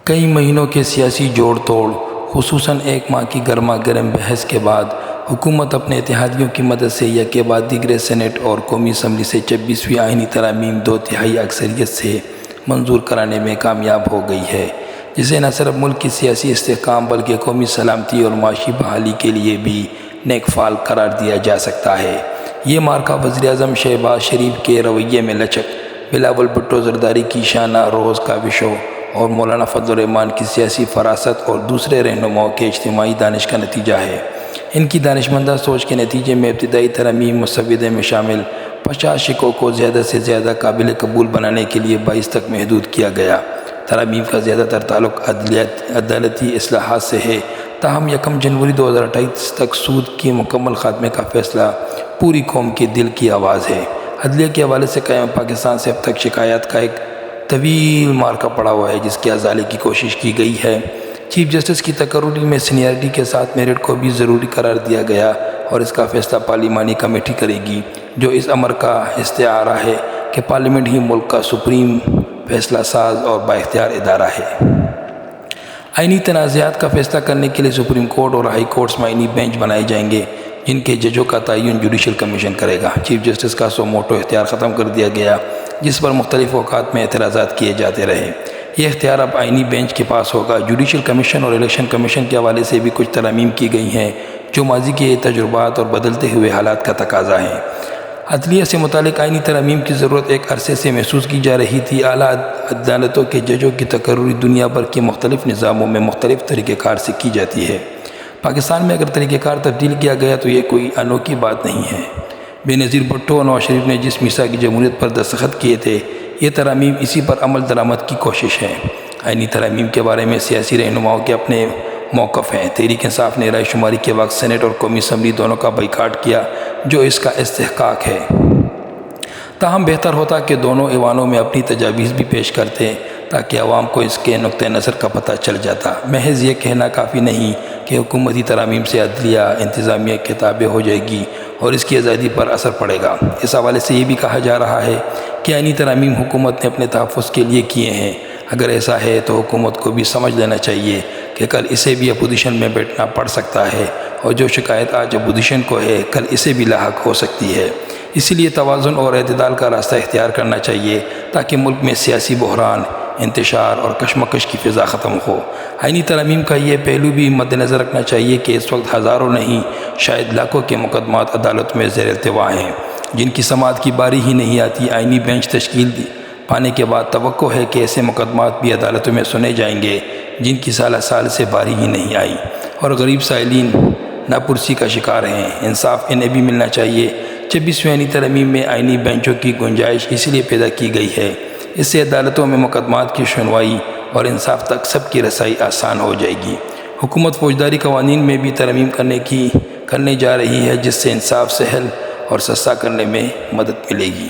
کئی مہینوں کے سیاسی جوڑ توڑ، خصوصاً ایک ماہ کی گرما گرم بحث کے بعد حکومت اپنے اتحادیوں کی مدد سے یک کے بعد دیگر سینٹ اور قومی اسمبلی سے 26ویں آئینی ترامیم 2/3 اکثریت سے منظور کرانے میں کامیاب ہو گئی ہے، جسے نہ صرف ملک کی سیاسی استحکام بلکہ قومی سلامتی اور معاشی بحالی کے لیے بھی نیک فعل قرار دیا جا سکتا ہے۔ یہ مارکہ وزیراعظم شہباز شریف کے رویے میں لچک، بلاول بھٹو زرداری کی شانہ روز کاوشوں اور مولانا فضل الرحمان کی سیاسی فراست اور دوسرے رہنماؤں کے اجتماعی دانش کا نتیجہ ہے۔ ان کی دانشمندہ سوچ کے نتیجے میں ابتدائی ترامیم مسودے میں شامل 50 شقوں کو زیادہ سے زیادہ قابل قبول بنانے کے لیے 22 تک محدود کیا گیا۔ ترامیم کا زیادہ تر تعلق عدالتی اصلاحات سے ہے، تاہم 1 جنوری 2028 تک سود کے مکمل خاتمے کا فیصلہ پوری قوم کے دل کی آواز ہے۔ عدلیہ کے حوالے سے قائم پاکستان سے اب تک شکایات کا ایک طویل مارکہ پڑا ہوا ہے، جس کے ازالے کی کوشش کی گئی ہے۔ چیف جسٹس کی تقرری میں سینئرٹی کے ساتھ میرٹ کو بھی ضروری قرار دیا گیا اور اس کا فیصلہ پارلیمانی کمیٹی کرے گی، جو اس امر کا استعارہ ہے کہ پارلیمنٹ ہی ملک کا سپریم فیصلہ ساز اور بااختیار ادارہ ہے۔ آئینی تنازعات کا فیصلہ کرنے کے لیے سپریم کورٹ اور ہائی کورٹس میں آئینی بینچ بنائے جائیں گے، جن کے ججوں کا تعین جوڈیشل کمیشن کرے گا۔ چیف جسٹس کا سو موٹو اختیار ختم کر دیا گیا، جس پر مختلف اوقات میں اعتراضات کیے جاتے رہے۔ یہ اختیار اب آئینی بینچ کے پاس ہوگا۔ جوڈیشل کمیشن اور الیکشن کمیشن کے حوالے سے بھی کچھ ترامیم کی گئی ہیں، جو ماضی کے تجربات اور بدلتے ہوئے حالات کا تقاضا ہیں۔ عدلیہ سے متعلق آئینی ترامیم کی ضرورت ایک عرصے سے محسوس کی جا رہی تھی۔ اعلیٰ عدالتوں کے ججوں کی تقرری دنیا بھر کے مختلف نظاموں میں مختلف طریقہ کار سے کی جاتی ہے۔ پاکستان میں اگر طریقہ کار تبدیل کیا گیا تو یہ کوئی انوکھی بات نہیں ہے۔ بے نظیر بھٹو اور نواز شریف نے جس میثاق جمہوریت پر دستخط کیے تھے، یہ ترامیم اسی پر عمل درآمد کی کوشش ہے۔ آئینی ترامیم کے بارے میں سیاسی رہنماؤں کے اپنے موقف ہیں۔ تحریک انصاف نے رائے شماری کے وقت سینٹ اور قومی اسمبلی دونوں کا بائیکاٹ کیا، جو اس کا استحقاق ہے۔ تاہم بہتر ہوتا کہ دونوں ایوانوں میں اپنی تجاویز بھی پیش کرتے، تاکہ عوام کو اس کے نقطہ نظر کا پتہ چل جاتا۔ محض یہ کہنا کافی نہیں کہ حکومتی ترامیم سے عدلیہ انتظامیہ کے تابع ہو جائے گی اور اس کی آزادی پر اثر پڑے گا۔ اس حوالے سے یہ بھی کہا جا رہا ہے کہ آئینی ترامیم حکومت نے اپنے تحفظ کے لیے کیے ہیں۔ اگر ایسا ہے تو حکومت کو بھی سمجھ لینا چاہیے کہ کل اسے بھی اپوزیشن میں بیٹھنا پڑ سکتا ہے، اور جو شکایت آج اپوزیشن کو ہے کل اسے بھی لاحق ہو سکتی ہے۔ اسی لیے توازن اور اعتدال کا راستہ اختیار کرنا چاہیے، تاکہ ملک میں سیاسی بحران، انتشار اور کشمکش کی فضا ختم ہو۔ آئینی ترامیم کا یہ پہلو بھی مد نظر رکھنا چاہیے کہ اس وقت ہزاروں نہیں، شاید لاکھوں کے مقدمات عدالت میں زیر التوا ہیں، جن کی سماعت کی باری ہی نہیں آتی۔ آئینی بینچ تشکیل پانے کے بعد توقع ہے کہ ایسے مقدمات بھی عدالتوں میں سنے جائیں گے، جن کی سالہ سال سے باری ہی نہیں آئی، اور غریب سائلین ناپرسی کا شکار ہیں۔ انصاف انہیں بھی ملنا چاہیے۔ 26ویں آئینی ترامیم میں آئینی بینچوں کی گنجائش اس لیے پیدا کی گئی ہے، اس سے عدالتوں میں مقدمات کی سنوائی اور انصاف تک سب کی رسائی آسان ہو جائے گی۔ حکومت فوجداری قوانین میں بھی ترمیم کرنے جا رہی ہے، جس سے انصاف سہل اور سستا کرنے میں مدد ملے گی۔